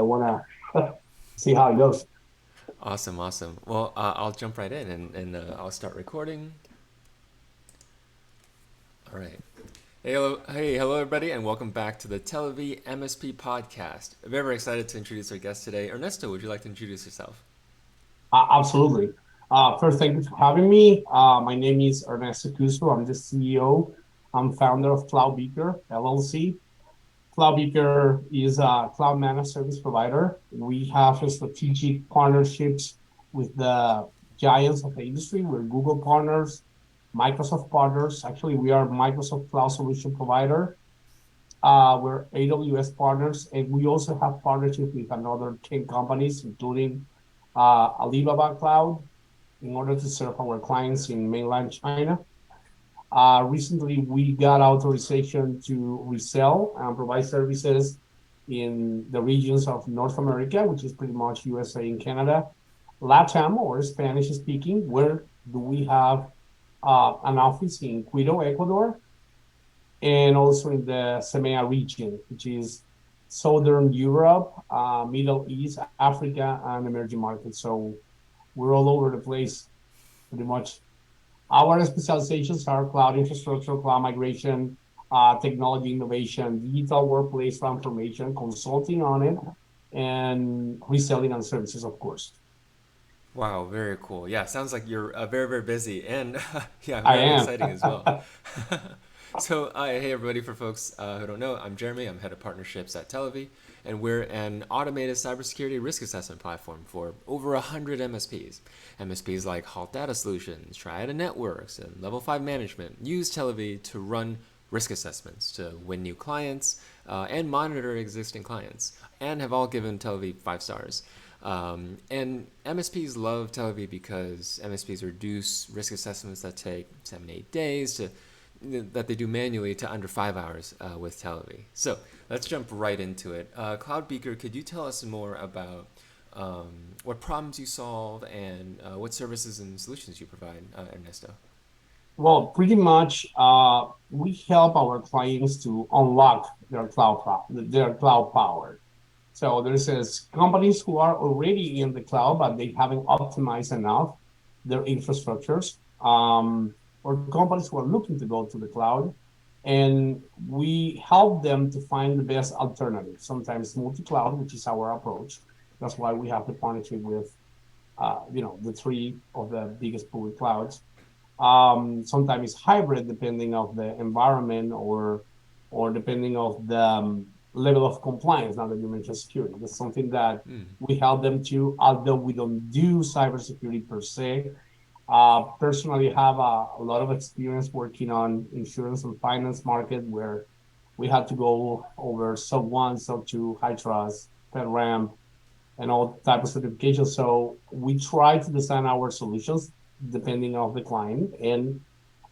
want to see how it goes. Awesome, awesome. Well, I'll jump right in and I'll start recording. All right. Hello, everybody, and welcome back to the Telivy MSP podcast. I'm very excited to introduce our guest today. Ernesto, would you like to introduce yourself? Absolutely. First, thank you for having me. My name is Ernesto Couso. I'm the CEO. I'm founder of CloudBeaker LLC. CloudBeaker is a cloud managed service provider. We have strategic partnerships with the giants of the industry. We're Google partners, Microsoft partners. Actually, we are Microsoft Cloud Solution Provider. We're AWS partners, and we also have partnership with another 10 companies, including Alibaba Cloud, in order to serve our clients in mainland China. Recently, we got authorization to resell and provide services in the regions of North America, which is pretty much USA and Canada, LATAM or Spanish speaking, where do we have an office in Quito, Ecuador, and also in the SEMEA region, which is Southern Europe, Middle East, Africa, and emerging markets. So we're all over the place, pretty much. Our specializations are cloud infrastructure, cloud migration, technology innovation, digital workplace transformation, consulting on it, and reselling and services, of course. Wow, very cool. Yeah, sounds like you're very busy and yeah, I very am. exciting as well. So, hey everybody, for folks who don't know, I'm Jeremy. I'm head of partnerships at Telivy, and we're an automated cybersecurity risk assessment platform for over 100 MSPs. MSPs like Halt Data Solutions, Triad Networks, and Level 5 Management use Telivy to run risk assessments to win new clients and monitor existing clients, and have all given Televy 5 stars. And MSPs love Televy because MSPs reduce risk assessments that take 7 to 8 days that they do manually to under 5 hours with Televy. So let's jump right into it. CloudBeaker, could you tell us more about what problems you solve and what services and solutions you provide, Ernesto? Well, pretty much, we help our clients to unlock their cloud power. So there's companies who are already in the cloud, but they haven't optimized enough their infrastructures, or companies who are looking to go to the cloud. And we help them to find the best alternative. Sometimes multi-cloud, which is our approach. That's why we have the partnership with, the three of the biggest public clouds. Sometimes hybrid, depending of the environment or depending of the level of compliance. Now that you mentioned security, that's something that Mm. we help them to. Although we don't do cybersecurity per se, personally have a lot of experience working on insurance and finance market where we had to go over SOC 1, SOC 2, high trust, FedRAMP, and all type of certifications. So we try to design our solutions depending on the client and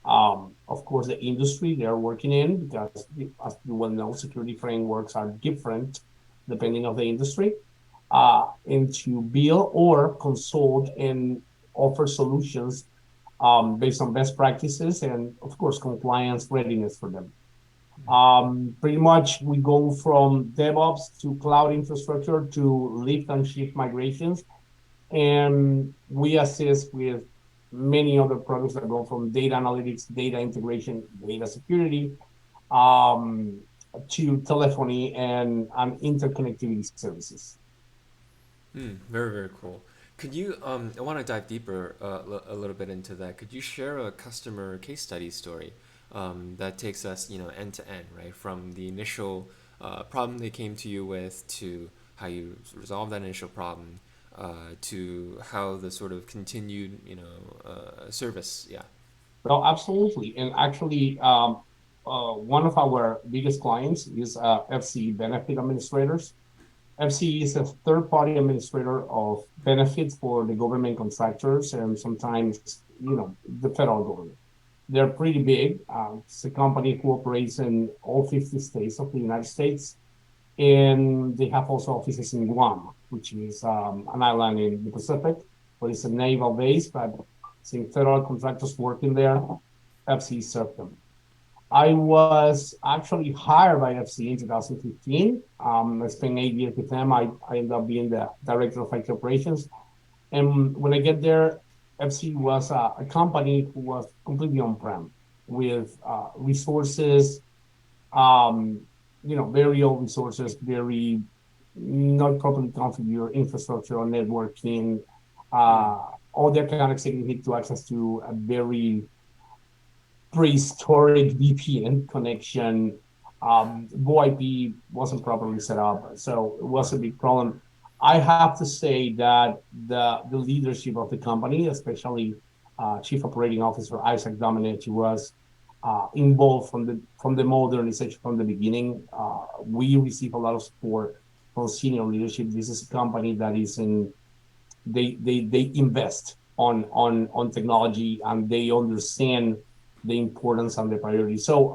of course the industry they're working in, because as you well know, security frameworks are different depending on the industry, and to build or consult and offer solutions based on best practices and of course compliance readiness for them. Pretty much we go from DevOps to cloud infrastructure to lift and shift migrations. And we assist with many other products that go from data analytics, data integration, data security, um, to telephony and interconnectivity services. Very cool. Could you, I want to dive deeper a little bit into that. Could you share a customer case study story that takes us, end to end, right? From the initial problem they came to you with to how you resolved that initial problem to how the sort of continued, service. Yeah. Well, absolutely. And actually, one of our biggest clients is FC Benefit Administrators. FC is a third-party administrator of benefits for the government contractors and sometimes, the federal government. They're pretty big. It's a company who operates in all 50 states of the United States. And they have also offices in Guam, which is an island in the Pacific, but it's a naval base, but seeing federal contractors working there, FC served them. I was actually hired by FC in 2015. I spent 8 years with them. I ended up being the director of IT operations. And when I get there, FC was a company who was completely on-prem with resources, um, very old resources, very not properly configured infrastructure or networking, Mm, all that kind of thing. You need to access to a very prehistoric VPN connection. VoIP wasn't properly set up, so it was wow. a big problem. I have to say that the leadership of the company, especially Chief Operating Officer Isaac Domenech, was involved from the modernization from the beginning. We receive a lot of support from senior leadership. This is a company that is in they invest on technology, and they understand the importance and the priority. So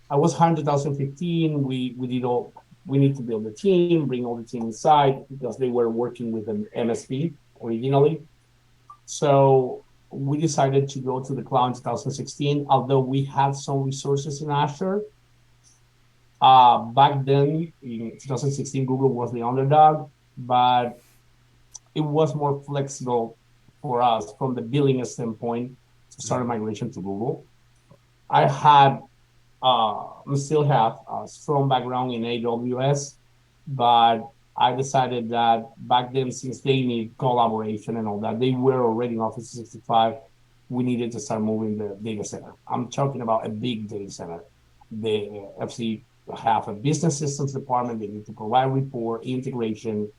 I was hired in 2015. We did all we need to build a team, bring all the team inside because they were working with an MSP originally. So we decided to go to the cloud in 2016. Although we had some resources in Azure, back then in 2016, Google was the underdog, but it was more flexible for us from the billing standpoint to start a Mm-hmm. migration to Google. I had still have a strong background in AWS, but I decided that back then, since they need collaboration and all that, they were already in Office 365. We needed to start moving the data center. I'm talking about a big data center. They actually have a business systems department. They need to provide report, integration,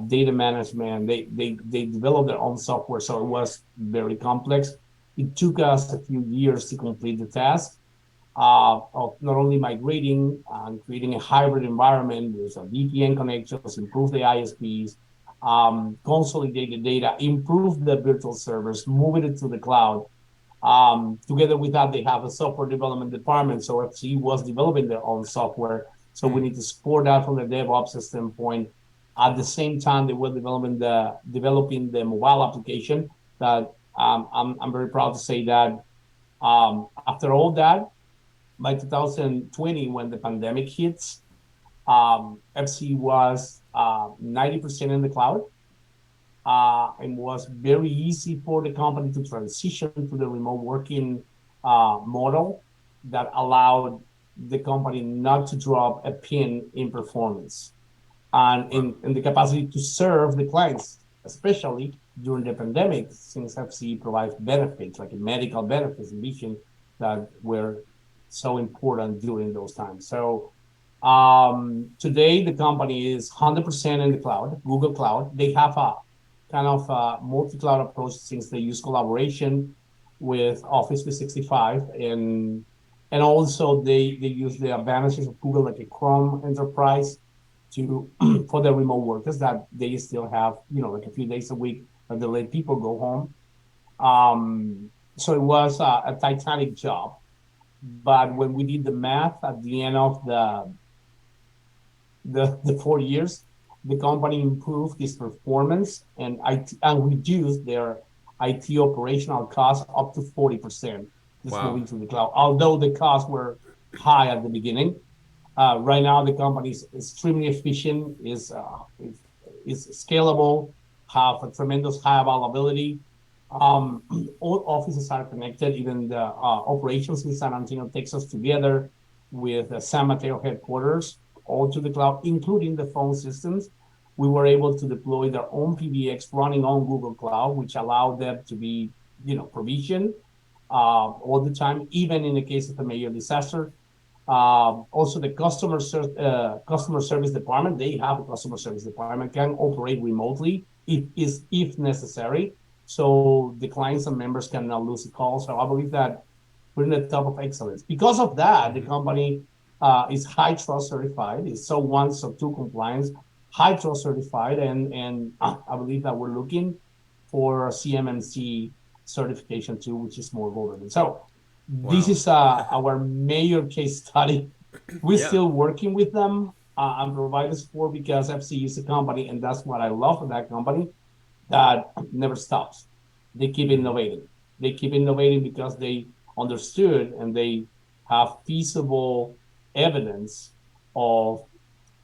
data management. They developed their own software, so it was very complex. It took us a few years to complete the task of not only migrating and creating a hybrid environment with VPN connections, improve the ISPs, consolidate the data, improve the virtual servers, moving it to the cloud. Together with that, they have a software development department. So FC was developing their own software. So we Mm, need to support that from the DevOps standpoint. At the same time, they were developing the mobile application that I'm very proud to say that after all that, by 2020, when the pandemic hits, FC was 90% in the cloud, and was very easy for the company to transition to the remote working model that allowed the company not to drop a pin in performance and wow. in the capacity to serve the clients, especially during the pandemic, since FCE provides benefits like medical benefits and vision that were so important during those times. So today the company is 100% in the cloud, Google Cloud. They have a kind of a multi-cloud approach since they use collaboration with Office 365 and also they use the advantages of Google like a Chrome Enterprise to for the remote workers that they still have, like a few days a week that they let people go home. So it was a titanic job. But when we did the math at the end of the 4 years, the company improved its performance and and reduced their IT operational costs up to 40%, just Wow. moving to the cloud. Although the costs were high at the beginning, right now, the company is extremely efficient, is scalable, have a tremendous high availability. Um, all offices are connected. Even the operations in San Antonio, Texas, together with the San Mateo headquarters, all to the cloud, including the phone systems. We were able to deploy their own PBX running on Google Cloud, which allowed them to be, provisioned all the time, even in the case of a major disaster. Also, the customer service department, they have a customer service department, can operate remotely if necessary. So the clients and members cannot lose a call. So I believe that we're in the top of excellence. Because of that, the Mm-hmm. company is high trust certified, is so one, so two compliance, high trust certified, and I believe that we're looking for CMMC certification too, which is more government. So this Wow. is our major case study. We're Yeah. still working with them and provide support because FC is a company, and that's what I love of that company that never stops. They keep Mm-hmm. innovating. They keep innovating because they understood and they have feasible evidence of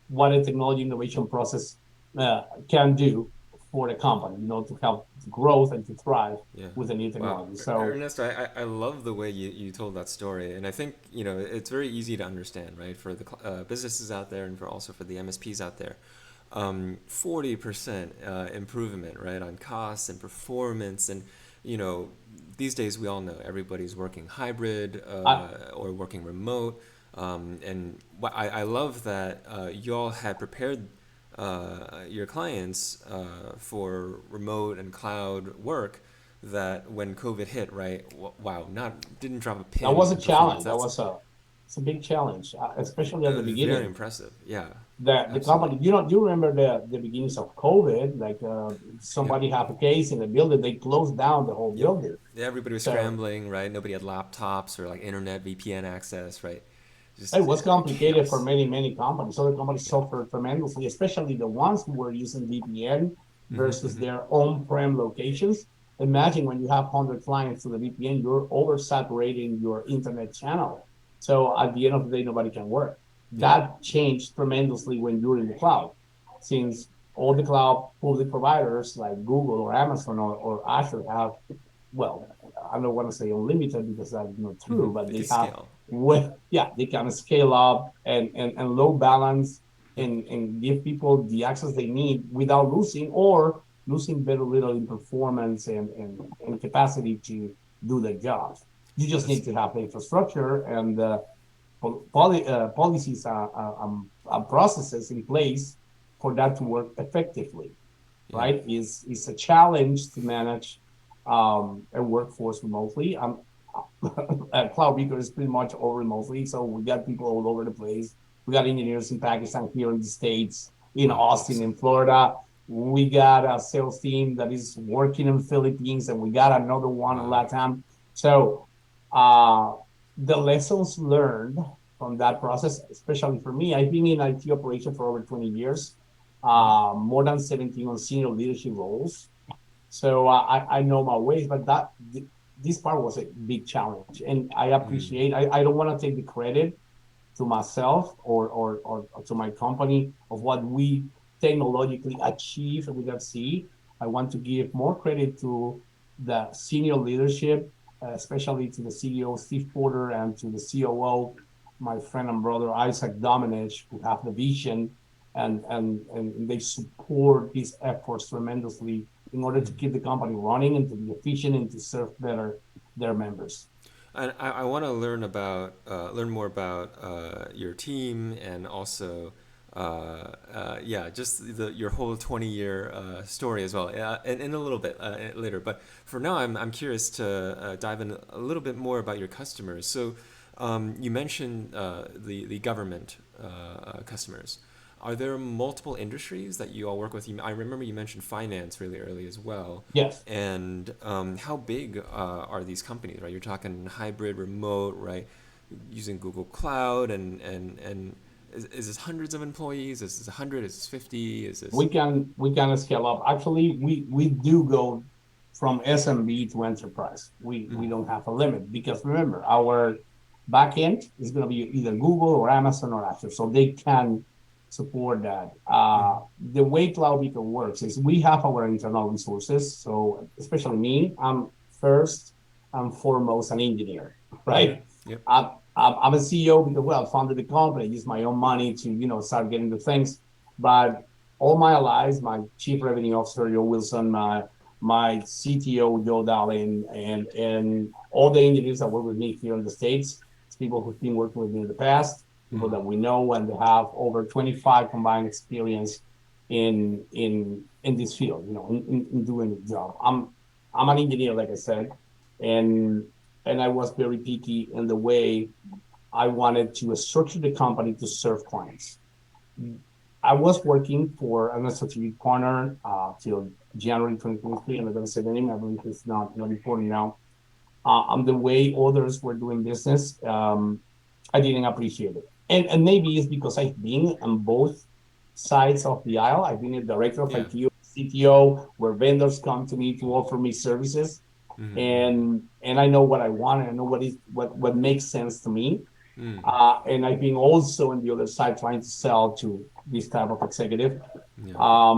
what a technology innovation process uh, can do for the company, to help growth and to thrive Yeah. with the new Wow. technology. So Ernesto, I love the way you told that story. And I think, it's very easy to understand, right? For the businesses out there and for also for the MSPs out there. 40% improvement, right, on costs and performance. And, you know, these days we all know everybody's working hybrid I, or working remote. And I love that you all had prepared your clients for remote and cloud work that when COVID hit, right? Wow, not didn't drop a that pin was a in performance. challenge. That That's was it's a big challenge, especially at the very beginning. impressive. Yeah, The absolutely. company, do you remember the beginnings of COVID? Like Yep. somebody had a case in the building, they closed down the whole Yep. building. Yeah, everybody was So scrambling, right? Nobody had laptops or like internet VPN access, right? it Just was complicated for chaos. many companies. Other companies Yeah. suffered tremendously, especially the ones who were using VPN Mm-hmm, versus mm-hmm. their on-prem locations. Imagine when you have 100 clients to the VPN, you're oversaturating your internet channel. So at the end of the day, nobody can work. Yep. That changed tremendously when you're in the cloud, since all the cloud public providers like Google or Amazon or Azure have, well, I don't want to say unlimited because that's not Mm-hmm. true, but They they could have scale. with, yeah, they can scale up and load balance Yep. and give people the access they need without losing very little in performance and capacity to do their jobs. You just That's need to have the infrastructure and policies and processes in place for that to work effectively, yeah. right? Is a challenge to manage a workforce remotely. Cloud Beaker is pretty much all remotely, so we got people all over the place. We got engineers in Pakistan, here in the States, in Wow. Austin, Awesome. in Florida. We got a sales team that is working in Philippines, and we got another one in Wow. Latam. So uh, the lessons learned from that process, especially for me, I've been in IT operation for over 20 years, Mm-hmm. more than 17 on senior leadership roles. So I know my ways, but this part was a big challenge, and I Mm. appreciate. I don't want to take the credit to myself or to my company of what we technologically achieved with FC. I want to give more credit to the senior leadership, especially to the CEO Steve Porter and to the COO, my friend and brother Isaac Dominich, who have the vision and they support these efforts tremendously in order to keep the company running and to be efficient and to serve better their members. And I want to learn more about your team and also yeah, just your whole 20-year story as well, in a little bit later. But for now, I'm curious to dive in a little bit more about your customers. So you mentioned the government customers. Are there multiple industries that you all work with? I remember you mentioned finance really early as well. Yes. And how big are these companies, right? You're talking hybrid, remote, right? Using Google Cloud, and is this hundreds of employees? Is this 100? Is this 50? Is this? We can scale up. Actually, we do go from SMB to enterprise. We Mm, don't have a limit because remember our backend is going to be either Google or Amazon or Azure, so they can support that. mm-hmm. The way Cloud Beacon works is we have our internal resources. So especially me, I'm first and foremost an engineer, Mm-hmm. right? Yep. I'm a CEO because well, I founded the company, I used my own money to start getting the things. But all my allies, my chief revenue officer Joe Wilson, my CTO Joe Dallin, and all the engineers that work with me here in the States, it's people who've been working with me in the past, people Mm-hmm. that we know and they have over 25 combined experience in this field, in doing the job. I'm an engineer, like I said, and and I was very picky in the way I wanted to structure the company to serve clients. I was working for an strategic partner till January 2023, and I'm going to say the name. I believe it's not important now. The way others were doing business, I didn't appreciate it, and maybe it's because I've been on both sides of the aisle. I've been a director of Yeah. IT, CTO, where vendors come to me to offer me services, Mm-hmm. Mm-hmm. and I know what I want, and I know what makes sense to me. Mm. And I've been also on the other side trying to sell to this type of executive. Yeah.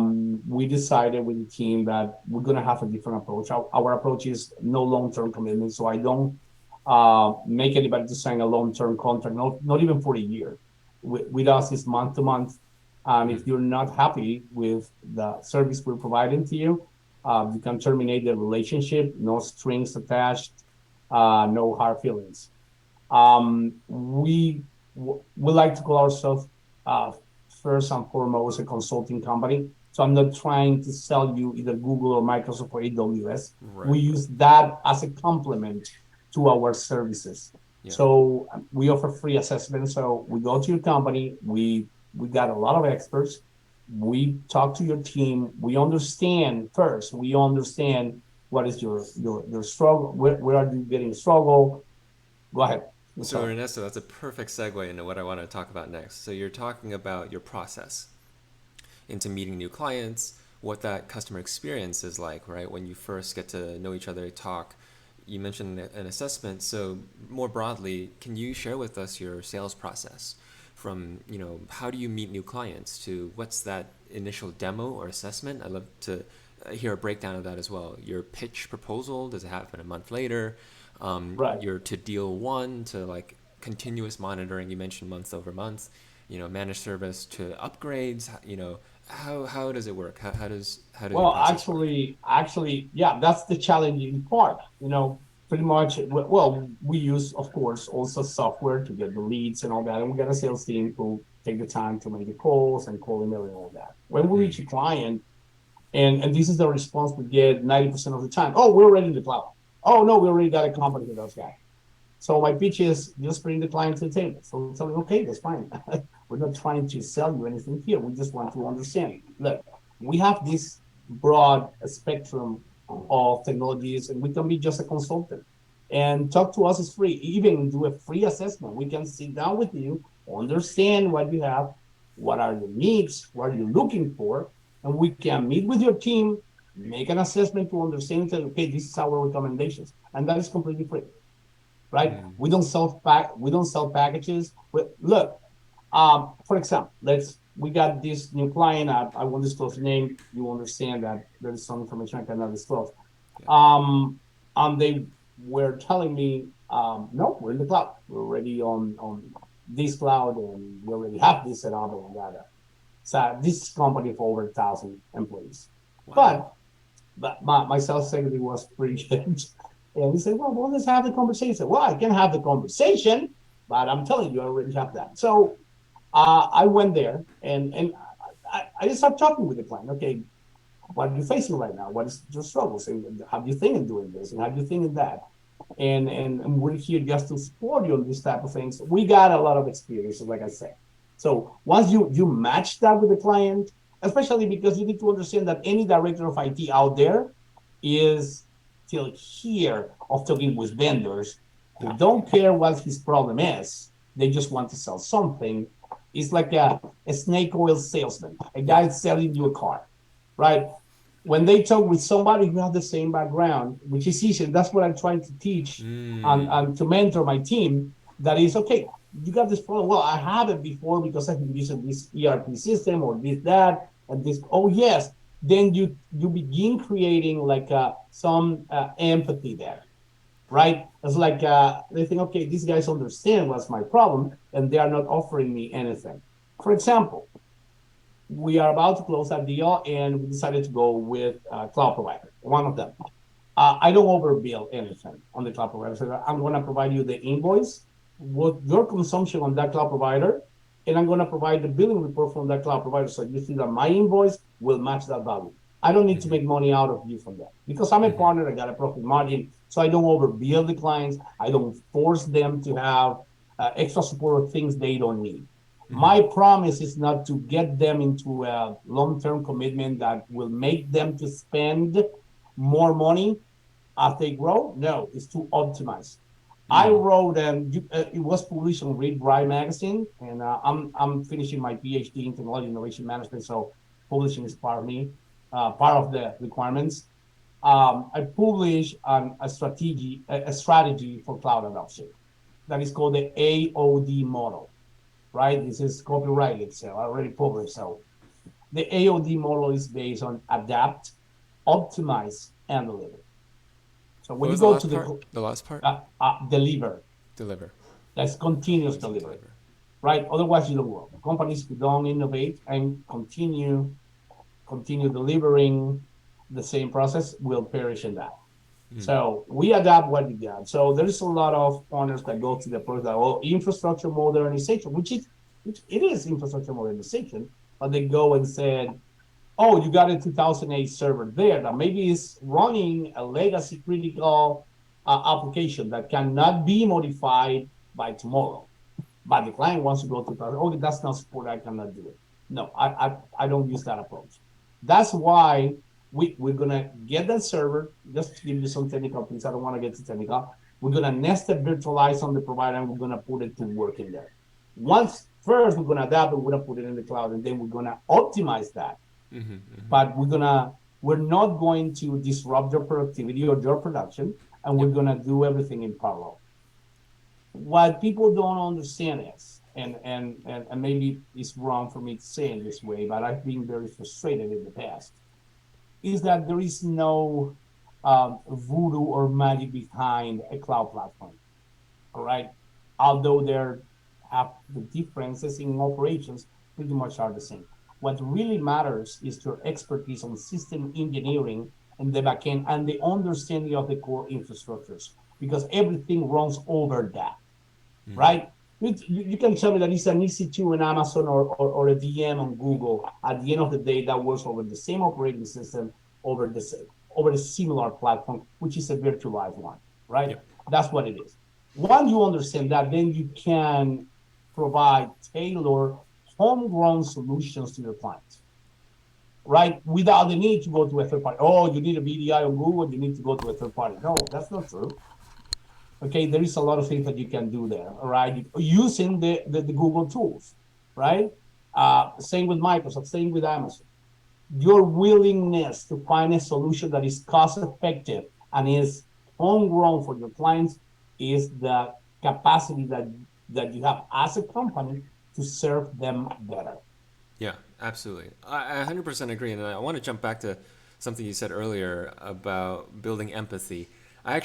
We decided with the team that we're going to have a different approach. Our approach is no long-term commitment. So I don't make anybody to sign a long-term contract, not even for a year. With us, it's month to month. And if Mm. you're not happy with the service we're providing to you, you can terminate the relationship, no strings attached, no hard feelings. We like to call ourselves uh, first and foremost a consulting company. So I'm not trying to sell you either Google or Microsoft or AWS. We Right. use that as a complement to our services. Yeah. So we offer free assessments. So we go to your company. We got a lot of experts. We talk to your team. We understand first. We understand what is your struggle. Where are you getting struggle? Go ahead. I'm So sorry. Ernesto, that's a perfect segue into what I want to talk about next. So you're talking about your process into meeting new clients, what that customer experience is like, right? When you first get to know each other, talk. You mentioned an assessment. So more broadly, can you share with us your sales process from, how do you meet new clients to what's that initial demo or assessment? I'd love to hear a breakdown of that as well. Your pitch proposal, does it happen a month later? Right. Your to deal one to like continuous monitoring, you mentioned month over month, managed service to upgrades, how does it work? How does your Well, process work? yeah, that's the challenging part. Pretty much. Well, we use, of course, also software to get the leads and all that, and we got a sales team who take the time to make the calls and call email and all that. When we Mm. reach a client, and this is the response we get 90% of the time. Oh, we're already in the cloud. Oh no, we already got a company with those guys. So my pitch is just bring the client to the table. So tell me, okay, that's fine. We're not trying to sell you anything here. We just want to understand. Look, we have this broad spectrum of technologies, and we can be just a consultant. And talk to us is free. Even do a free assessment. We can sit down with you, understand what you have, what are your needs, what are you looking for, and we can meet with your team, make an assessment to understand that okay, this is our recommendations, and that is completely free, right? Mm. We don't sell packages. But look, for example, we got this new client. I won't disclose the name. You understand that there is some information I cannot disclose. Yeah. And they were telling me, no, we're in the cloud. We're already on this cloud, and we already have this set up and that. So this company for over 1,000 employees, Wow. but my sales executive was pretty good. And he said, well, let's have the conversation. Well, I can have the conversation, but I'm telling you, I already have that. So I went there and I just started talking with the client. Okay, what are you facing right now? What is your struggles? And how do you think in doing this? And how do you think in that? And we're here just to support you on this type of things. We got a lot of experience, like I said. So once you match that with the client, especially because you need to understand that any director of IT out there is still here of talking with vendors who don't care what his problem is. They just want to sell something. It's like a snake oil salesman, a Yeah. guy selling you a car, right? When they talk with somebody who has the same background, which is easy, that's what I'm trying to teach Mm. and to mentor my team. That is okay. You got this problem. Well, I have it before because I've been using this ERP system or this that and this. Oh yes, then you begin creating like some empathy there, right? It's like they think, okay, these guys understand what's my problem, and they are not offering me anything. For example, we are about to close that deal, and we decided to go with a cloud provider, one of them. I don't overbill anything on the cloud provider. So I'm going to provide you the invoice, what your consumption on that cloud provider, and I'm going to provide the billing report from that cloud provider. So you see that my invoice will match that value. I don't need to Mm-hmm. make money out of you from that because I'm a Mm-hmm. partner. I got a profit margin, so I don't overbill the clients. I don't force them to have extra support of things they don't need. Mm-hmm. My promise is not to get them into a long-term commitment that will make them to spend more money as they grow. No, it's to optimize. I Mm. wrote, and it was published on Read Write magazine, and I'm finishing my PhD in technology innovation management, so publishing is part of me, part of the requirements. I published a strategy for cloud adoption. that is called the AOD model, right? This is copyrighted, so already published. So the AOD model is based on adapt, optimize, and deliver. So What when you was the go last to part? The last part? deliver, Deliver. that's continuous Continue to delivery, deliver. right? Otherwise, you don't grow. Companies who don't innovate and continue delivering the same process will perish in that. So we adapt what we got. So there's a lot of partners that go to the approach that, oh, infrastructure modernization, which it is infrastructure modernization, but they go and said, oh, you got a 2008 server there that maybe is running a legacy critical application that cannot be modified by tomorrow. But the client wants to go to, oh, that's not support, I cannot do it. No, I don't use that approach. That's why we're gonna get that server, just to give you some technical things. I don't want to get too technical. We're gonna nest it, virtualize on the provider, and we're gonna put it to work in there. Once first we're gonna adapt it, we're gonna put it in the cloud, and then we're gonna optimize that. But we're not going to disrupt your productivity or your production, and we're Yep. gonna do everything in parallel. What people don't understand is, and maybe it's wrong for me to say it this way, but I've been very frustrated in the past, is that there is no voodoo or magic behind a cloud platform. All right. Although there have the differences in operations pretty much are the same. What really matters is your expertise on system engineering and the backend and the understanding of the core infrastructures, because everything runs over that, right? You can tell me that it's an EC2 in Amazon or a VM on Google. At the end of the day, that works over the same operating system, over the over a similar platform, which is a virtualized one, right? Yep. That's what it is. Once you understand that, then you can provide tailored homegrown solutions to your clients, right? Without the need to go to a third party. Oh, you need a VDI on Google, you need to go to a third party. No, that's not true. Okay, there is a lot of things that you can do there, all right? Using the Google tools, right? Same with Microsoft, same with Amazon. Your willingness to find a solution that is cost effective and is homegrown for your clients is the capacity that you have as a company to serve them better. Yeah, absolutely. I 100% agree. And I want to jump back to something you said earlier about building empathy. I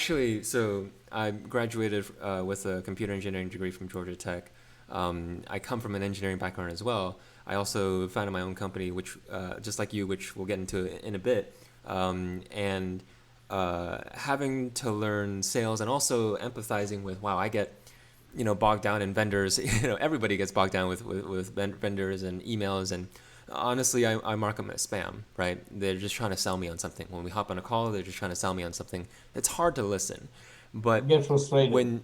graduated with a computer engineering degree from Georgia Tech. I come from an engineering background as well. I also founded my own company, which, just like you, which we'll get into in a bit. And having to learn sales and also empathizing with, wow, I get bogged down in vendors. Everybody gets bogged down with vendors and emails, and honestly, I mark them as spam, right? They're just trying to sell me on something. When we hop on a call, they're just trying to sell me on something. It's hard to listen. But Get frustrated. when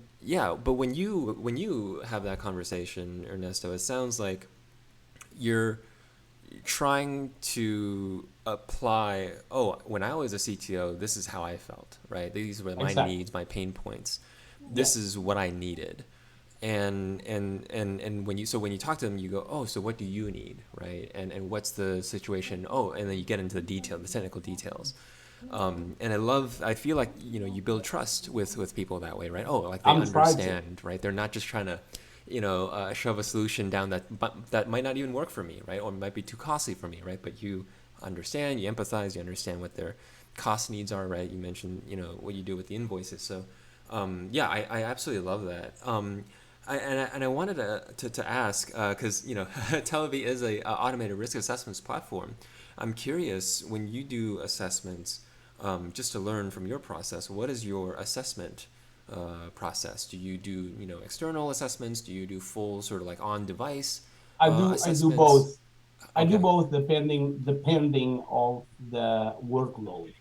you have that conversation, Ernesto, it sounds like you're trying to apply, oh, when I was a CTO, this is how I felt, right? These were my Exactly. needs, my pain points. This Yes. is what I needed. And when you talk to them, you go, oh, so what do you need, right? And what's the situation? Oh, and then you get into the technical details. And I feel like you build trust with people that way, right? Oh, like they I'm trying to. understand, right? They're not just trying to shove a solution down that might not even work for me, right? Or might be too costly for me, right? But you understand, you empathize, you understand what their cost needs are, right? You mentioned what you do with the invoices. So yeah, I absolutely love that. I wanted to ask because Telivy is a automated risk assessments platform. I'm curious, when you do assessments, just to learn from your process, what is your assessment process? Do you do external assessments? Do you do full sort of like on device I do assessments? both. I do Okay. both depending of the workload.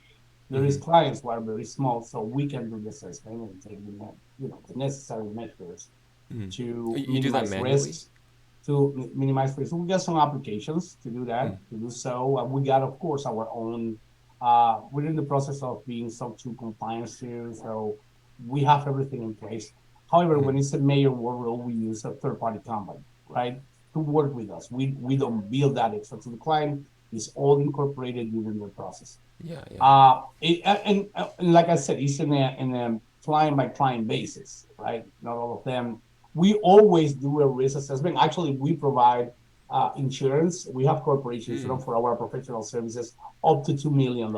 There is Mm-hmm. clients who are very small, so we can do the assessment and take the necessary measures Mm-hmm. to You do that minimize manually? risks. We got some applications to do that, Mm. to do so. We got, of course, our own. We're in the process of being SOC 2 compliance too, so we have everything in place. However, Mm-hmm. when it's a major workload, we use a third-party company, right, to work with us. We don't build that extra to the client. It's all incorporated within the process. Yeah, yeah. And like I said, it's in a client by client basis, right? Not all of them. We always do a risk assessment. Actually, we provide insurance. We have corporation Mm. insurance for our professional services up to $2 million.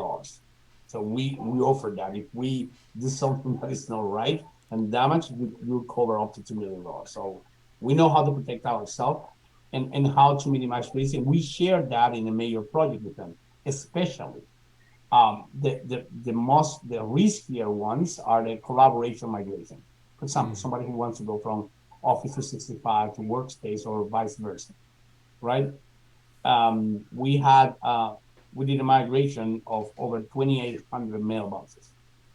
So we offer that. If we do something that is not right and damage, we cover up to $2 million. So we know how to protect ourselves and how to minimize risk. And we share that in a major project with them, especially the riskier ones are the collaboration migration. For example, Mm. somebody who wants to go from Office 365 to Workspace or vice versa, right? Um, we had we did a migration of over 2,800 mailboxes.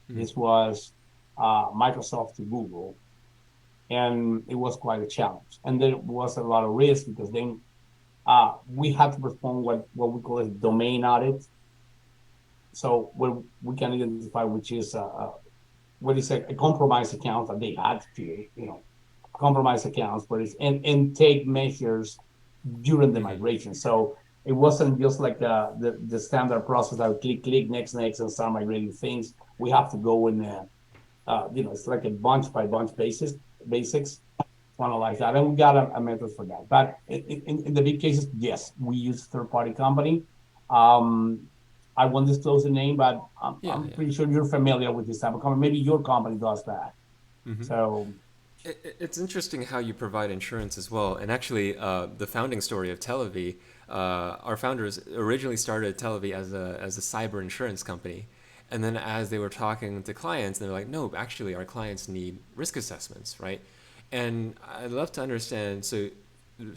Mm. This was Microsoft to Google, and it was quite a challenge. And there was a lot of risk because then we had to perform what we call a domain audit. So we can identify which is what is a compromised account that they had to, compromise accounts, but it's and take measures during the Mm-hmm. migration. So it wasn't just like the standard process that click next and start migrating things. We have to go in it's like a bunch by bunch basics to analyze that, and we got a method for that. But in the big cases, yes, we use third party company. Um, I won't disclose the name, but Yeah, I'm yeah. pretty sure you're familiar with this type of company. Maybe your company does that. Mm-hmm. So It's interesting how you provide insurance as well. And actually, the founding story of Telivy, our founders originally started Telivy as a cyber insurance company. And then as they were talking to clients, they're like, no, actually, our clients need risk assessments, right? And I'd love to understand. So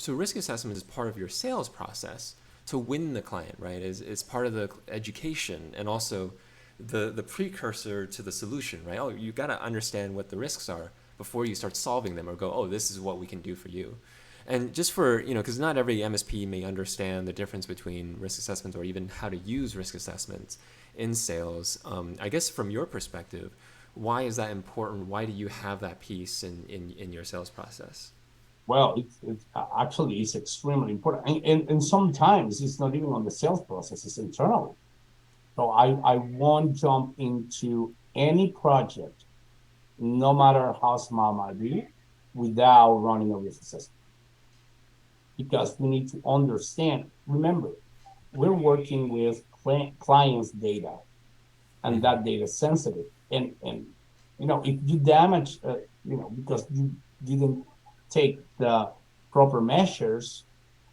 risk assessment is part of your sales process to win the client, right? Is part of the education and also the precursor to the solution, right? Oh, you got to understand what the risks are before you start solving them or go, oh, this is what we can do for you. And just for, because not every MSP may understand the difference between risk assessments or even how to use risk assessments in sales. I guess from your perspective, why is that important? Why do you have that piece in your sales process? well, it's actually it's extremely important, and sometimes it's not even on the sales process; it's internally. So I won't jump into any project, no matter how small it might be, without running a risk assessment because we need to understand. Remember, we're working with clients' data, and Mm-hmm. that data is sensitive. And if you damage, because you didn't take the proper measures,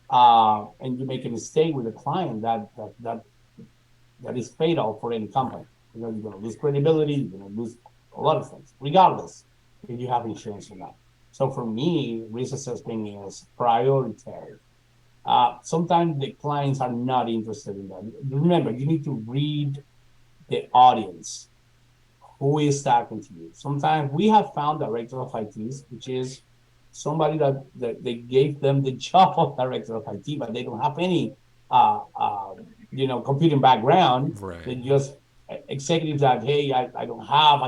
and you make a mistake with a client, that is fatal for any Right. company. You're going to lose credibility. You're going to lose a lot of things, regardless if you have insurance or not. So for me, risk assessment is priority. Sometimes the clients are not interested in that. Remember, you need to read the audience. Who is talking to you? Sometimes we have found director of ITs, which is somebody that they gave them the job of director of IT, but they don't have any, computing background. They Right. just executives that, hey, I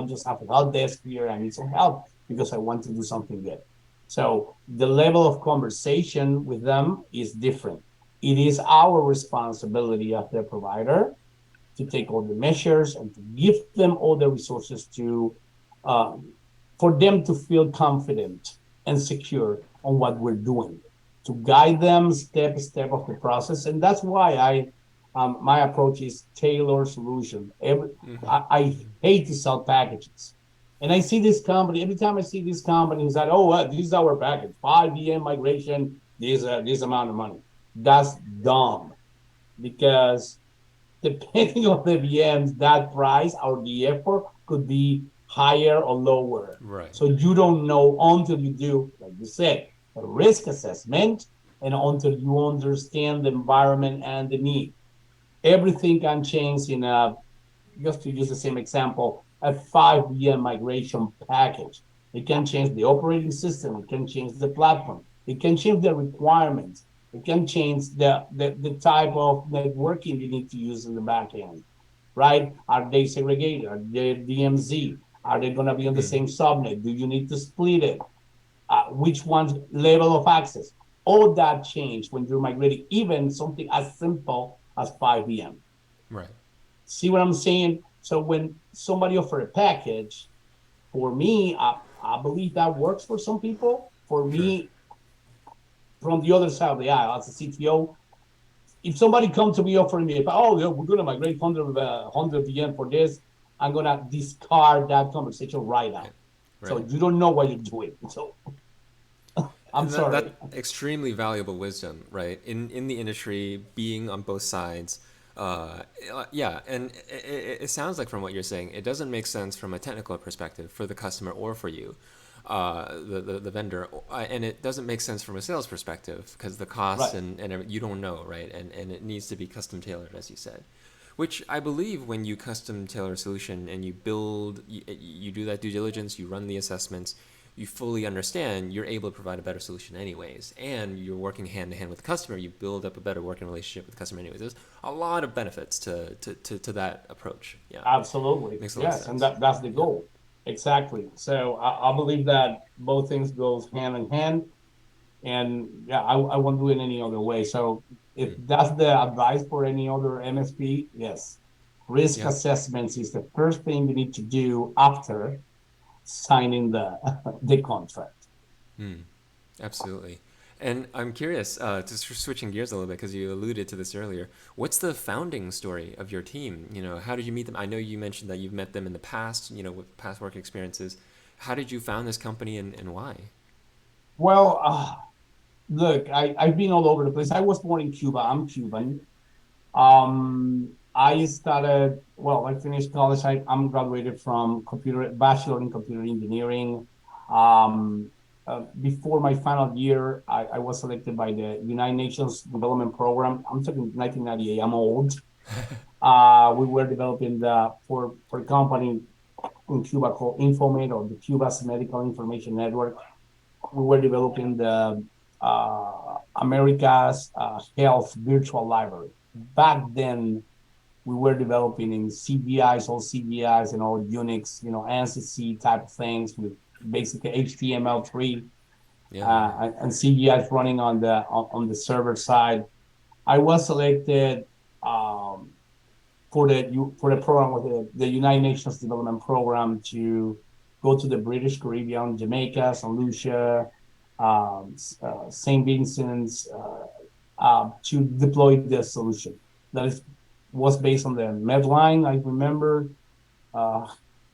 just have a help desk here. I need some help because I want to do something good. So the level of conversation with them is different. It is our responsibility as the provider to take all the measures and to give them all the resources uh, for them to feel confident and secure on what we're doing, to guide them step by step of the process. And that's why my approach is tailor solution. Mm-hmm. I hate to sell packages. And I see this company, every time I see this company, it's like, oh, this is our package, 5 VM migration, this amount of money. That's dumb because depending on the VMs, that price or the effort could be higher or lower. Right. So you don't know until you do, like you said, a risk assessment and until you understand the environment and the need. Everything can change in just to use the same example, a 5 VM migration package. It can change the operating system. It can change the platform. It can change the requirements. It can change the type of networking you need to use in the back end, right? Are they segregated? Are they DMZ? Are they going to be on the Mm-hmm. same subnet? Do you need to split it? Which one's level of access? All that change when you're migrating, even something as simple as 5 VM. Right. See what I'm saying? So when somebody offer a package, For me, I believe that works for some people. For Sure. me, from the other side of the aisle, as a CTO, if somebody comes to me offering me, oh, yeah, we're going to migrate 100 VM for this, I'm going to discard that conversation right now. Right. So Right. you don't know what you're doing. So I'm And that sorry. extremely valuable wisdom, right? In the industry, being on both sides. Yeah, and it sounds like from what you're saying, it doesn't make sense from a technical perspective for the customer or for you, the vendor, and it doesn't make sense from a sales perspective because the costs Right. and you don't know, right? And it needs to be custom tailored, as you said. Which I believe when you custom tailor a solution and you build, you do that due diligence, you run the assessments, you fully understand, you're able to provide a better solution anyways. And you're working hand in hand with the customer, you build up a better working relationship with the customer anyways. There's a lot of benefits to that approach. Yeah. Absolutely. Makes a lot of Yes. And sense. that's the Yeah. goal. Exactly. So I believe that both things goes hand in hand. And yeah, I won't do it any other way. So if Mm. that's the advice for any other MSP, yes, risk Yeah. assessments is the first thing you need to do after signing the the contract. Mm. Absolutely. And I'm curious, just switching gears a little bit because you alluded to this earlier. What's the founding story of your team? You know, how did you meet them? I know you mentioned that you've met them in the past, you know, with past work experiences. How did you found this company and why? Well, look, I've been all over the place. I was born in Cuba. I'm Cuban. I started, well, I finished college. I'm graduated from bachelor in computer engineering. Um, Before my final year, I was selected by the United Nations Development Program. I'm talking 1998. I'm old. We were developing for a company in Cuba called Infomed, or the Cuba's Medical Information Network. We were developing the America's Health Virtual Library. Back then, we were developing in CGIs, all CGIs and all Unix, ANSI type of things with basically HTML3 Yeah, yeah. and CGIs running on the server side. I was selected um, for the program with the United Nations Development Program to go to the British Caribbean, Jamaica, St. Lucia, St. Vincent's, to deploy the solution. Was based on the Medline, I remember. Uh,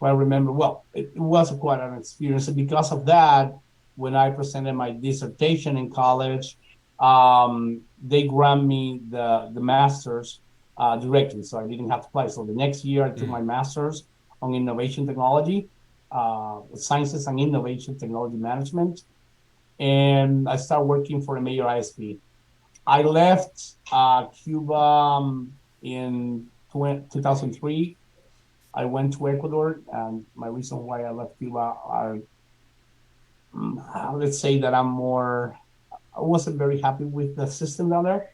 I remember, well, it was quite an experience. And because of that, when I presented my dissertation in college, they grant me the master's directly. So I didn't have to apply. So the next year, I took Mm. my master's on innovation technology, sciences and innovation technology management. And I started working for a major ISP. I left Cuba in 2003. I went to Ecuador, and my reason why I left Cuba are, let's say that I wasn't very happy with the system down there,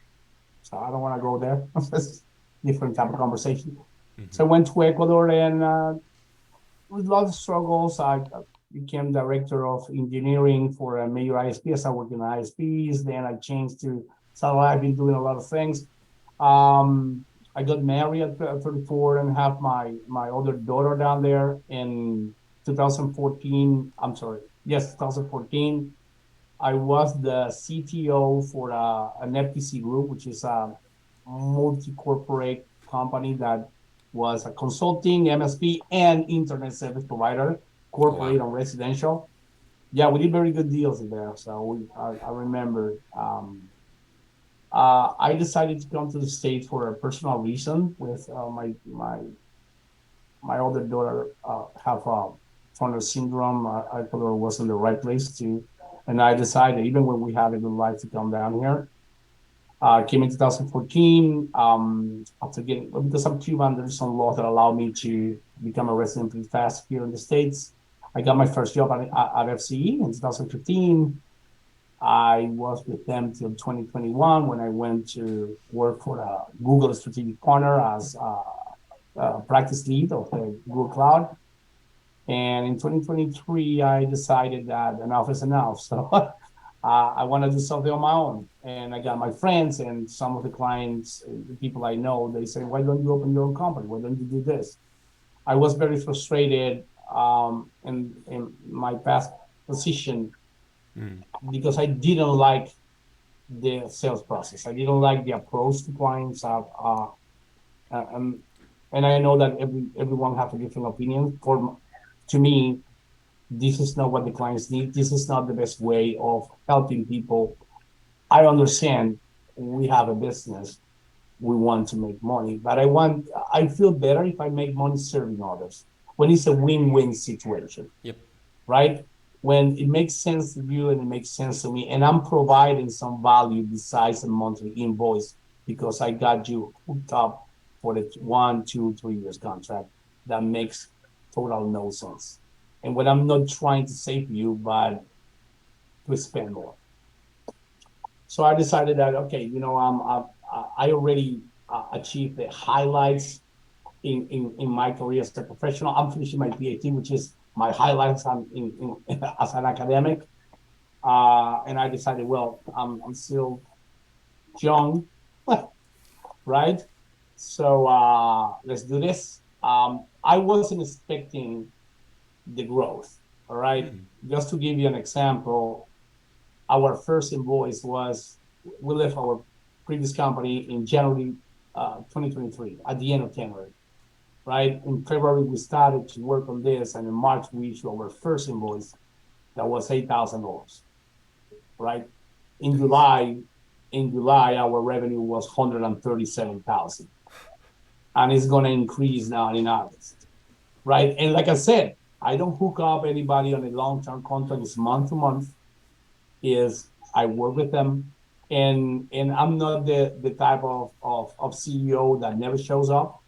so I don't want to go there. That's different type of conversation. Mm-hmm. So I went to Ecuador, and with a lot of struggles, I became director of engineering for a major ISP. I started working on ISPs. Then I changed to satellite. I've been doing a lot of things. Um, I got married at 34 and have my older daughter down there in 2014. I'm sorry. Yes, 2014. I was the CTO for an FTC group, which is a multi-corporate company that was a consulting MSP and internet service provider, Oh wow. corporate and residential. Yeah, we did very good deals in there. So I remember. I decided to come to the States for a personal reason. With my older daughter have Turner syndrome. I thought it wasn't the right place to, and I decided, even when we had a good life, to come down here. Came in 2014. After getting, because I'm Cuban, there's some laws that allow me to become a resident pretty fast here in the States. I got my first job at FCE in 2015. I was with them till 2021 when I went to work for Google strategic partner as practice lead of the Google Cloud. And in 2023, I decided that enough is enough. So I want to do something on my own. And I got my friends and some of the clients, the people I know, they say, why don't you open your own company? Why don't you do this? I was very frustrated in my past position Mm. because I didn't like the sales process. I didn't like the approach to clients. Uh, um, and I know that everyone has a different opinion. To me, this is not what the clients need. This is not the best way of helping people. I understand we have a business. We want to make money, but I feel better if I make money serving others when it's a win-win situation, Yep. right? When it makes sense to you and it makes sense to me, and I'm providing some value besides a monthly invoice because I got you hooked up for the 1, 2, 3 years contract, that makes total no sense. And when I'm not trying to save you, but to spend more. So I decided that, okay, I already achieved the highlights in my career as a professional. I'm finishing my PhD, which is my highlights as an academic. And I decided, well, I'm still young, right? So let's do this. I wasn't expecting the growth. All right. Mm. Just to give you an example, our first invoice was we left our previous company in January 2023, at the end of January, right? In February, we started to work on this, and in March, we issued our first invoice that was $8,000, right? In Nice. July, our revenue was 137,000, and it's going to increase now in August, right? And like I said, I don't hook up anybody on a long-term contract. It's month to month. Is I work with them, and I'm not the type of CEO that never shows up.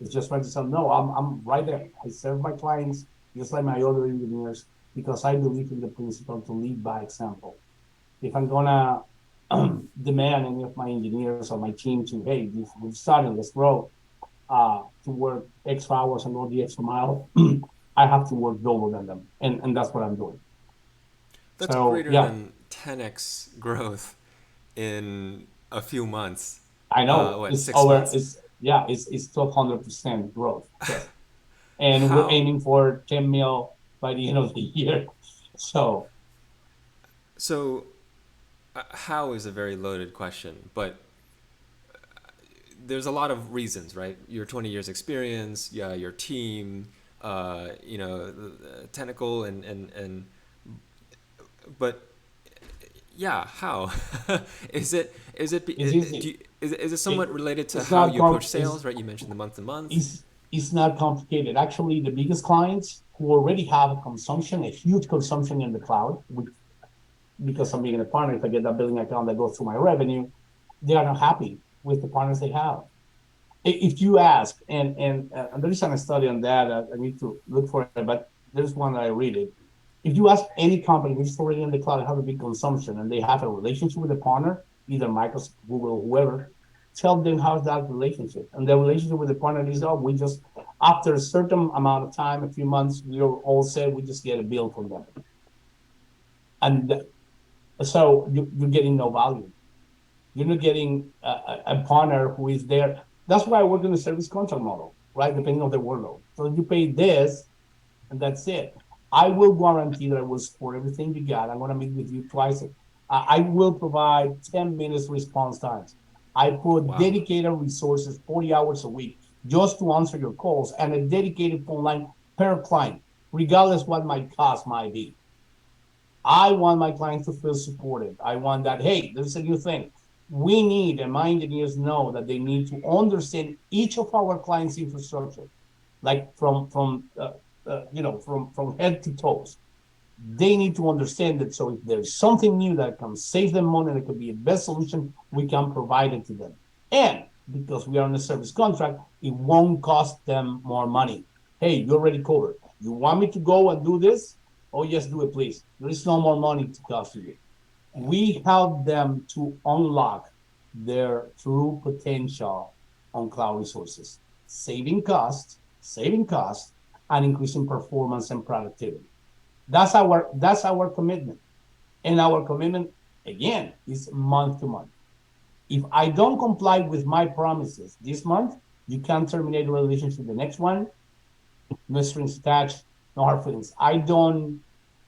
It's just right to say no. I'm right there. I serve my clients just like my other engineers because I believe in the principle to lead by example. If I'm gonna demand any of my engineers or my team to, hey, we've started, let's grow, to work extra hours and go the extra mile, I have to work double than them, and that's what I'm doing. That's So greater yeah, than 10x growth in a few months. I know What, it's six over. months? It's 1,200% growth. Yes, and we're How? aiming for 10 mil by the end of the year. So So, how is a very loaded question, but there's a lot of reasons, right? Your 20 years experience, yeah, your team, technical and but yeah, how is it it's easy. is it somewhat It, related to it's how not you com- approach sales, right? You mentioned the month to month. it's not complicated. Actually, the biggest clients who already have a huge consumption in the cloud, because I'm being a partner, if I get that billing account that goes through my revenue, they are not happy with the partners they have. If you ask, and there is a study on that, I need to look for it, but there's one that I read it. If you ask any company which is already in the cloud, have a big consumption, and they have a relationship with a partner, either Microsoft, Google, whoever, tell them how's that relationship. And the relationship with the partner is, oh, we just, after a certain amount of time, a few months, we're all set, we just get a bill from them. And so you're getting no value. You're not getting a partner who is there. That's why I work in the service contract model, right? Depending on the workload. So you pay this, and that's it. I will guarantee that I will support everything you got. I'm going to meet with you twice. I will provide 10 minutes response times. I put Wow. dedicated resources 40 hours a week just to answer your calls, and a dedicated phone line per client, regardless what my cost might be. I want my clients to feel supported. I want that, hey, there's a new thing. We need, and my engineers know that they need to understand each of our clients' infrastructure, like from head to toes. They need to understand it. So if there's something new that can save them money, that could be a best solution, we can provide it to them. And because we are on a service contract, it won't cost them more money. Hey, you already covered. You want me to go and do this? Oh, yes, do it, please. There is no more money to cost you. We help them to unlock their true potential on cloud resources, saving costs, and increasing performance and productivity. That's our commitment. And our commitment, again, is month to month. If I don't comply with my promises this month, you can terminate the relationship the next one, no strings attached. no hard feelings. I don't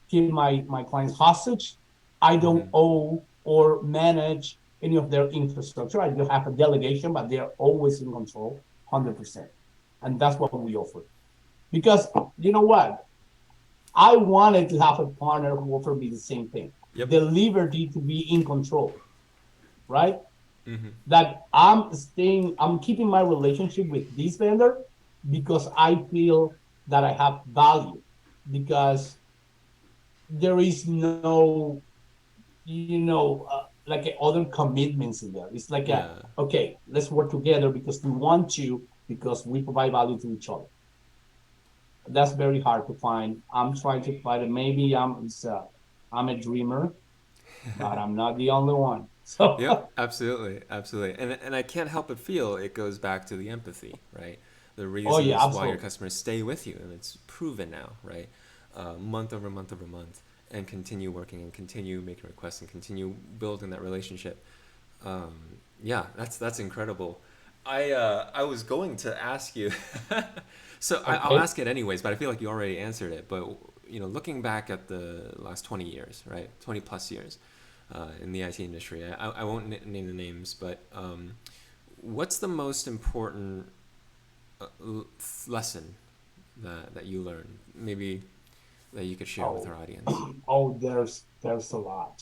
keep my clients hostage. I don't Mm-hmm. owe or manage any of their infrastructure. I do have a delegation, but they're always in control, 100%. And that's what we offer. Because you know what? I wanted to have a partner who offered me the same thing, Yep. the liberty to be in control, right? Mm-hmm. That I'm keeping my relationship with this vendor because I feel that I have value, because there is no, like other commitments in there. It's like Yeah. okay, let's work together because we want to, because we provide value to each other. That's very hard to find. I'm trying to find it. Maybe I'm a dreamer, but I'm not the only one. So, Yep, absolutely, absolutely. And I can't help but feel it goes back to the empathy, right? The oh yeah, reasons why your absolutely. customers stay with you, and it's proven now, right? Month over month over month, and continue working and continue making requests and continue building that relationship. Um, yeah, that's incredible. I was going to ask you, so I'll Okay. ask it anyways, but I feel like you already answered it. But looking back at the last 20 years, right, 20 plus years, in the IT industry, I won't name the names, but what's the most important lesson that you learned, maybe that you could share with Oh, our audience? oh, there's a lot.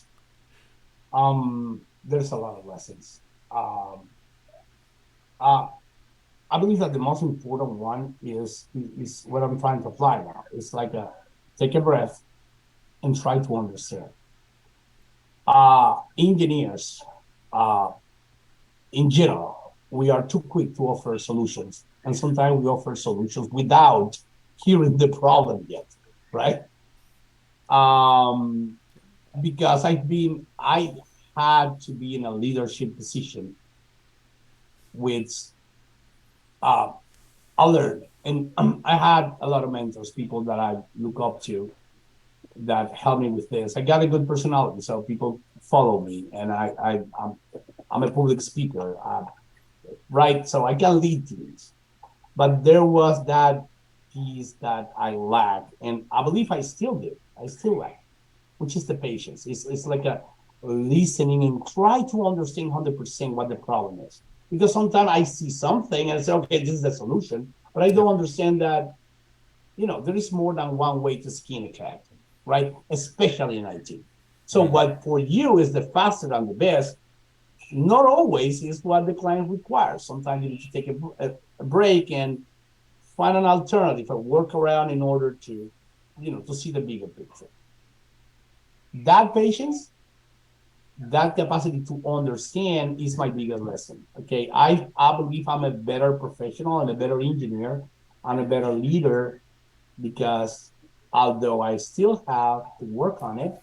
There's a lot of lessons. Um, uh, I believe that the most important one is what I'm trying to apply now. It's like take a breath and try to understand. Engineers, uh, in general, we are too quick to offer solutions, and sometimes we offer solutions without hearing the problem yet, right? Um, because I had to be in a leadership position with uh, I learned, and I had a lot of mentors, people that I look up to that helped me with this. I got a good personality, so people follow me, and I'm a public speaker, right? So I can lead teams, but there was that piece that I lacked, and I believe I still do. I still lack, which is the patience. It's like a listening and try to understand 100% what the problem is. Because sometimes I see something and I say, okay, this is the solution, but I Yep. don't understand that, there is more than one way to skin a cat, right? Especially in IT. So Mm-hmm. what for you is the fastest and the best, not always is what the client requires. Sometimes you need to take a break and find an alternative, a workaround in order to see the bigger picture. That patience, that capacity to understand is my biggest lesson. Okay. I believe I'm a better professional and a better engineer and a better leader because although I still have to work on it,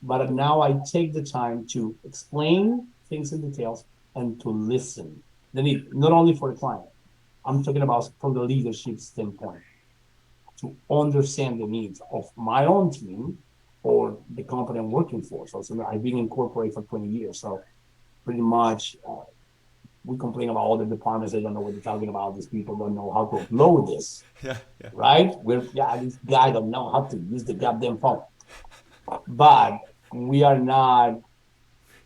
but now I take the time to explain things in details and to listen. The need, not only for the client, I'm talking about from the leadership standpoint, to understand the needs of my own team or the company I'm working for. So I've been in corporate for 20 years. So pretty much we complain about all the departments. They don't know what they're talking about. These people don't know how to upload this, Yeah. Yeah. right? This guy don't know how to use the goddamn phone. But we are not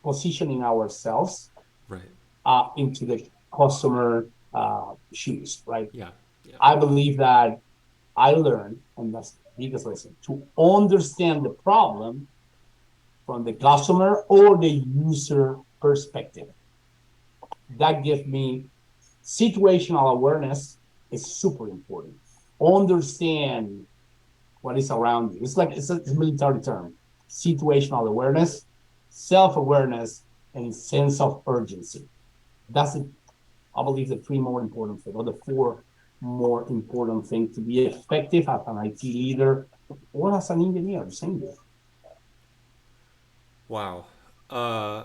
positioning ourselves Right. into the customer shoes, right? Yeah. Yeah. I believe that I learned, and that's the biggest lesson, to understand the problem from the customer or the user perspective. That gives me situational awareness is super important. Understand what is around you. It's a military term. Situational awareness, self-awareness, and sense of urgency. That's it. I believe the three more important things, or the four more important things to be effective as an IT leader or as an engineer. Same thing. Wow. Uh,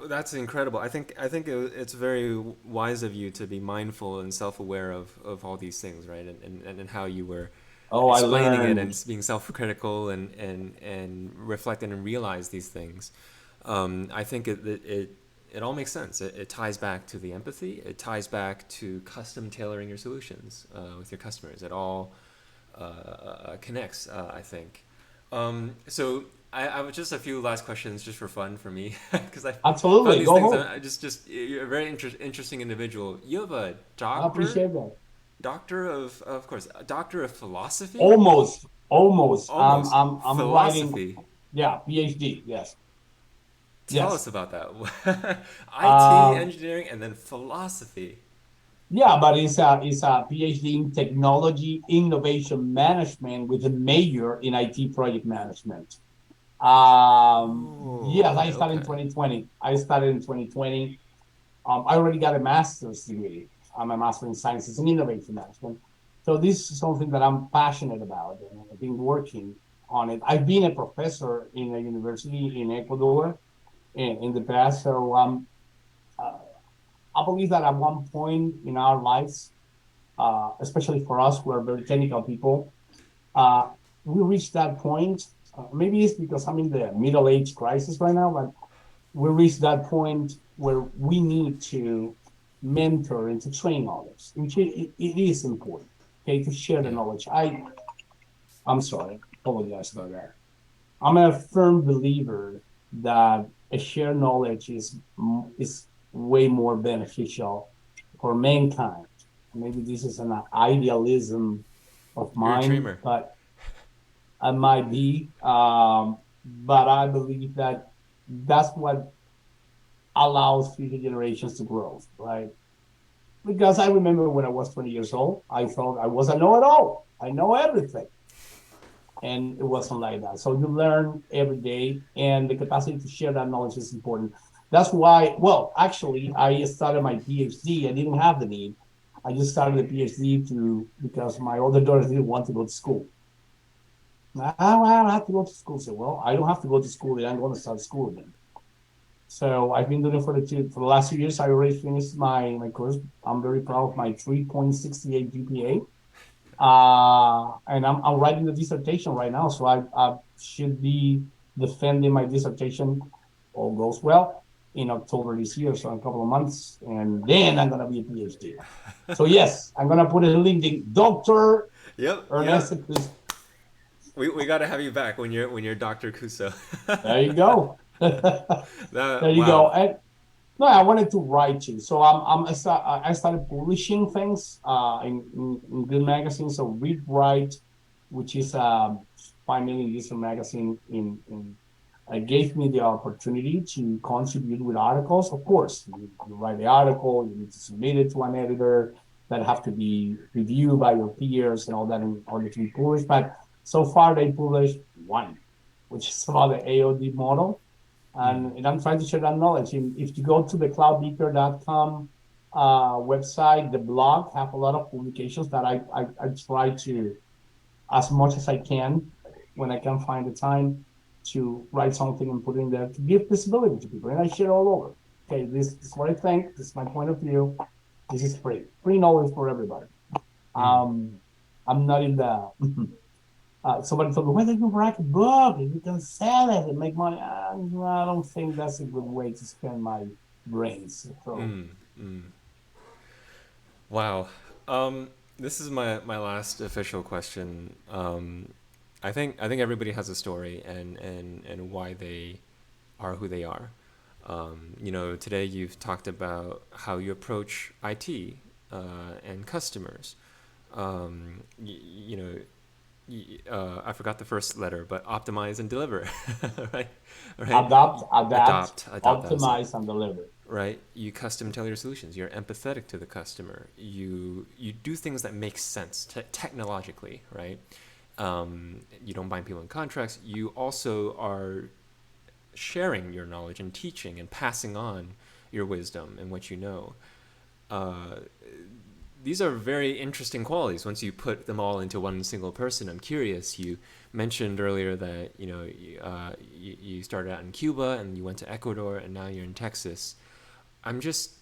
That's incredible. I think it's very wise of you to be mindful and self-aware of all these things, right? And how you were Oh, I explaining it learned. and being self-critical and reflecting and realize these things. I think it all makes sense. It ties back to the empathy. It ties back to custom tailoring your solutions with your customers. It all connects. I think. So I have just a few last questions just for fun for me because I found Absolutely, these go things. home. I just you're a very interesting individual. You have a I doctor, appreciate that. of course, a doctor of philosophy, Almost. almost I'm writing. philosophy. Yeah, PhD. Yes, Tell us yes. about that. IT Um, engineering and then philosophy. yeah, but it's a PhD in technology innovation management with a major in IT project management. Oh, Yes, I okay, started in okay. 2020. I started in 2020. I already got a master's degree. I'm a master in sciences and innovation management. So this is something that I'm passionate about, and I've been working on it. I've been a professor in a university in Ecuador in the past. So uh, I believe that at one point in our lives, especially for us who are very technical people, uh, we reached that point. Maybe it's because I'm in the middle age crisis right now, but we reached that point where we need to mentor and to train others, which it is important. Okay, to share the Yeah. knowledge. I'm sorry, apologize about that. I'm a firm believer that a shared knowledge is way more beneficial for mankind. Maybe this is an idealism of You're a mine, dreamer. but I might be. But I believe that that's what allows future generations to grow, right? Because I remember when I was 20 years old, I thought I was a know-it-all. I know everything. And it wasn't like that. So you learn every day, and the capacity to share that knowledge is important. That's why, well, actually, I started my PhD. I didn't have the need. I just started the PhD to because my older daughter didn't want to go to school. Well, I don't have to go to school. So, well, I don't have to go to school. I'm going to start school again. So I've been doing it for the last 2 years. I already finished my course. I'm very proud of my 3.68 GPA. And I'm writing the dissertation right now, so I should be defending my dissertation. All goes well in October this year, so in a couple of months, and then I'm gonna be a PhD. So yes, I'm gonna put a LinkedIn, Doctor Yep, Ernesto. yep. We got to have you back when you're Dr. Couso. There you go. There That you go. wow. And no, I wanted to write too. So I started publishing things in good magazines. So Read Write, which is a 5 million user magazine in gave me the opportunity to contribute with articles. Of course, you write the article, you need to submit it to an editor that have to be reviewed by your peers and all that in order to be published. But so far they published one, which is about the AOD model, Mm. and I'm trying to share that knowledge. If you go to the cloudbeaker.com website, the blog have a lot of publications that I try to, as much as I can, when I can find the time, to write something and put in there to give visibility to people. And I share all over. Okay, this is what I think. This is my point of view. This is free knowledge for everybody. Mm. Um, I'm not in the somebody told me, why don't you write a book and you can sell it and make money? I don't think that's a good way to spend my brains. So Mm. Mm. Wow. Um, this is my last official question. I think everybody has a story and why they are who they are. You know, today you've talked about how you approach IT and customers. You know, I forgot the first letter, but optimize and deliver, right? Right? Adopt. That was it. optimize, and deliver. Right? You custom tailor your solutions. You're empathetic to the customer. You do things that make sense technologically, right? You don't bind people in contracts. You also are sharing your knowledge and teaching and passing on your wisdom and what you know. Uh, these are very interesting qualities once you put them all into one single person. I'm curious. You mentioned earlier that you started out in Cuba and you went to Ecuador and now you're in Texas. I'm just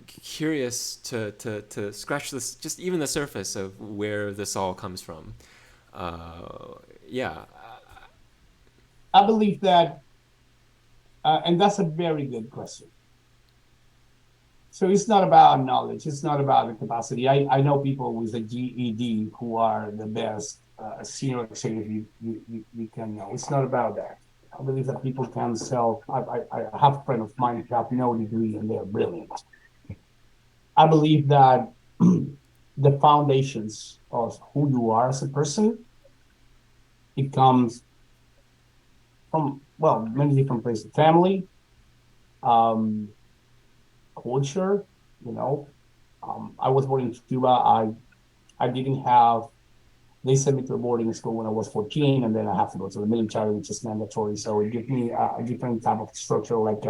curious to scratch this, just even the surface of where this all comes from. Yeah. I believe that, and that's a very good question. So it's not about knowledge. It's not about the capacity. I know people with a GED who are the best. a senior executive you can know. It's not about that. I believe that people can sell. I have a friend of mine who have no degree and they're brilliant. I believe that the foundations of who you are as a person, it comes from, well, many different places. Family, um, culture, you know. I was born in Cuba. I didn't have, they sent me to a boarding school when I was 14, and then I have to go to the military, which is mandatory. So it gives me a different type of structure, like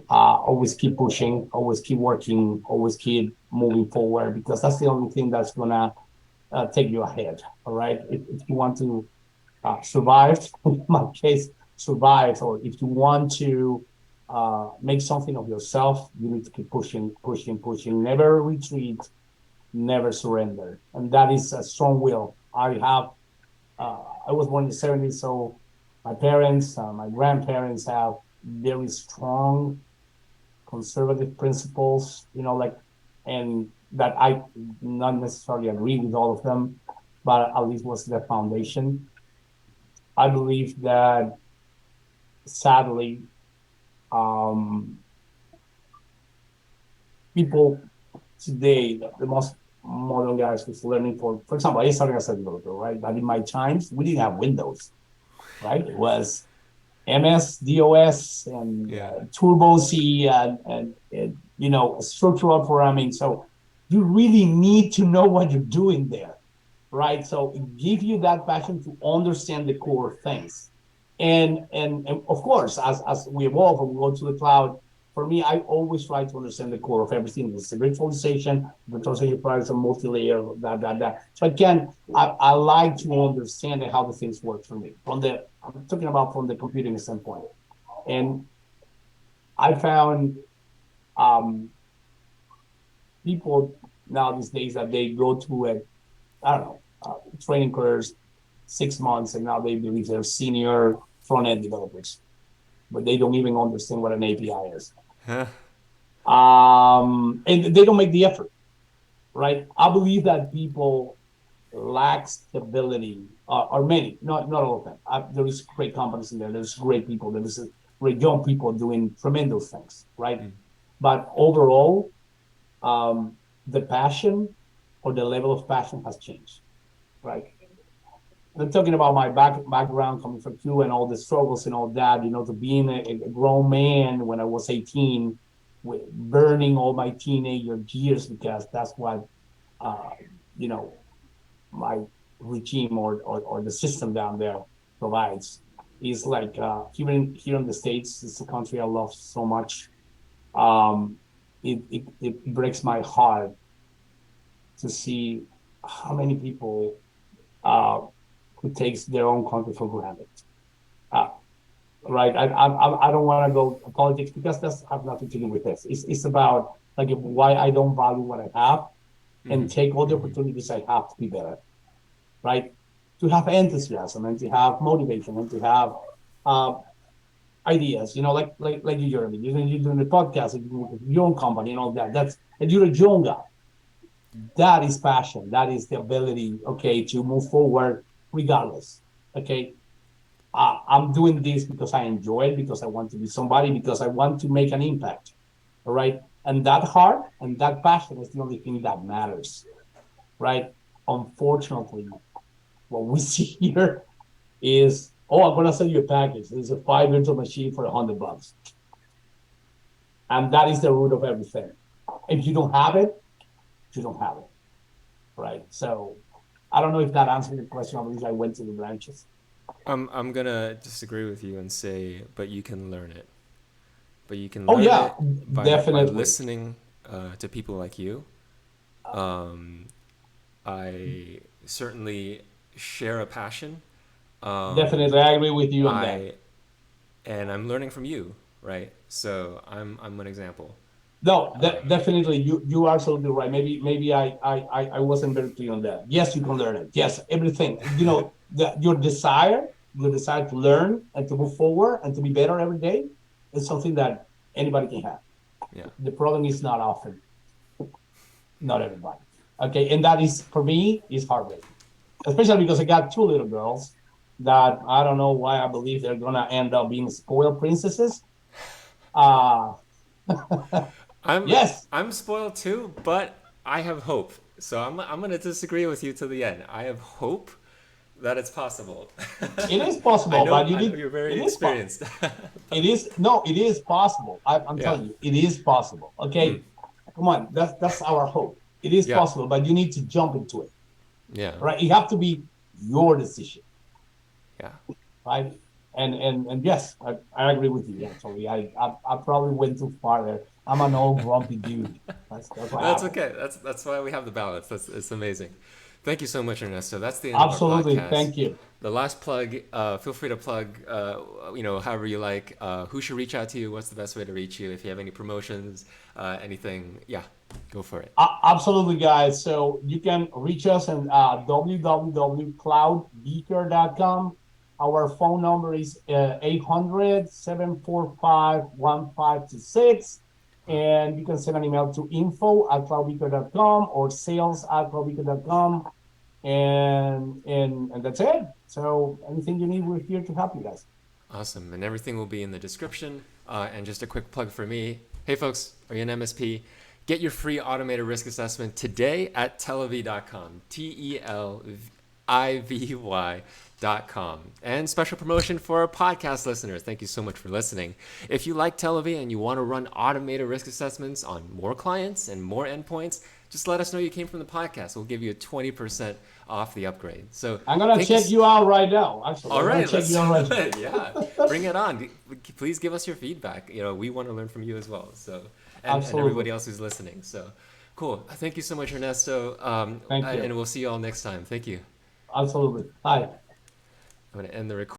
always keep pushing, always keep working, always keep moving forward, because that's the only thing that's gonna take you ahead. All right. If you want to survive, in my case, survive, or if you want to make something of yourself, you need to keep pushing, pushing, pushing. Never retreat, never surrender, and that is a strong will. I was born in the 70s, so my parents, my grandparents have very strong conservative principles, like, and that I not necessarily agree with all of them, but at least was the foundation. I believe that sadly, um, people today, the most modern guys who's learning for example, I started as a developer, right? But in my times, we didn't have Windows, right? It was MS, DOS, and Yeah. Turbo C, and structural programming. So you really need to know what you're doing there, right? So it gives you that passion to understand the core things. And of course, as we evolve and we go to the cloud, for me, I always try to understand the core of everything. It's the virtualization products, and multi-layer, that. So again, I like to understand how the things work for me. I'm talking about from the computing standpoint. And I found um, people now these days that they go to I don't know, training course, 6 months, and now they believe they're senior front end developers, but they don't even understand what an API is. Huh. And they don't make the effort, right? I believe that people lack stability, or many, not all of them. There is great companies in there. There's great people. There's great young people doing tremendous things, right? Mm. But overall, the passion or the level of passion has changed, right? I'm talking about my background coming from Cuba and all the struggles and all that, to being a grown man when I was 18, with burning all my teenager years because that's what, uh, you know, my regime or the system down there provides. Is like here in the States, it's a country I love so much. Um, it breaks my heart to see how many people uh, who takes their own country for granted. Uh, right? I don't want to go to politics because that's have nothing to do with this. It's about like why I don't value what I have Mm-hmm. and take all the Mm-hmm. opportunities I have to be better. Right? To have enthusiasm and to have motivation and to have uh, ideas. Like you, Jeremy. You're doing the podcast, your own company and all that. And you're a young guy. That is passion. That is the ability, okay, to move forward regardless. Okay, I'm doing this because I enjoy it, because I want to be somebody, because I want to make an impact. All right. And that heart and that passion is the only thing that matters. Right. Unfortunately, what we see here is, oh, I'm going to sell you a package. There's a 5 virtual machine for $100. And that is the root of everything. If you don't have it, you don't have it. Right. So I don't know if that answered the question. I believe I went to the branches. I'm gonna disagree with you and say, but you can learn it. But you can Oh, learn yeah, it by definitely. listening to people like you. Um, I certainly share a passion. Um, Definitely. I agree with you on that. I and I'm learning from you, right? So I'm an example. No, Um, definitely, you are absolutely right. Maybe I wasn't very clear on that. Yes, you can learn it. Yes, everything. Your desire to learn and to move forward and to be better every day is something that anybody can have. yeah. The problem is not often, not everybody. Okay, and that is for me is heartbreaking. especially because I got two little girls that I don't know why I believe they're gonna end up being spoiled princesses. Uh I'm yes, I'm spoiled too, but I have hope. So I'm gonna disagree with you to the end. I have hope that it's possible. it is possible, but you I know need you're very it is po- experienced. it But is no, it is possible. I'm yeah. telling you, it is possible. Mm. Okay, come on, that's our hope. It is Yeah. possible, but you need to jump into it, Yeah. right? It have to be your decision, Yeah. right? And yes, I agree with you. Actually, I probably went too far there. I'm an old grumpy dude. That's what That's happened. okay. That's why we have the balance. That's it's amazing. Thank you so much, Ernesto. That's the end of our Absolutely, podcast. thank you. The last plug. Feel free to plug. However you like. Who should reach out to you? What's the best way to reach you? If you have any promotions, anything, yeah, go for it. Absolutely, guys. So you can reach us at www.cloudbeaker.com. Our phone number is 800-745-1526. And you can send an email to info@cloudbeaker.com or sales@cloudbeaker.com. And that's it. So anything you need, we're here to help you guys. Awesome. And everything will be in the description. And just a quick plug for me. Hey, folks, are you an MSP? Get your free automated risk assessment today at telivy.com. Telivy.com. And special promotion for our podcast listeners. Thank you so much for listening. If you like Telivy and you want to run automated risk assessments on more clients and more endpoints, just let us know you came from the podcast. We'll give you a 20% off the upgrade. So I'm gonna thank you. check you out right now. Actually, All I'm gonna right, check let's you out right do it. Yeah, now. bring it on. Please give us your feedback. We want to learn from you as well. So, and everybody Absolutely. else who's listening. So, cool. Thank you so much, Ernesto. Thank And you. we'll see you all next time. Thank you. Absolutely. Hi. I'm gonna end the recording.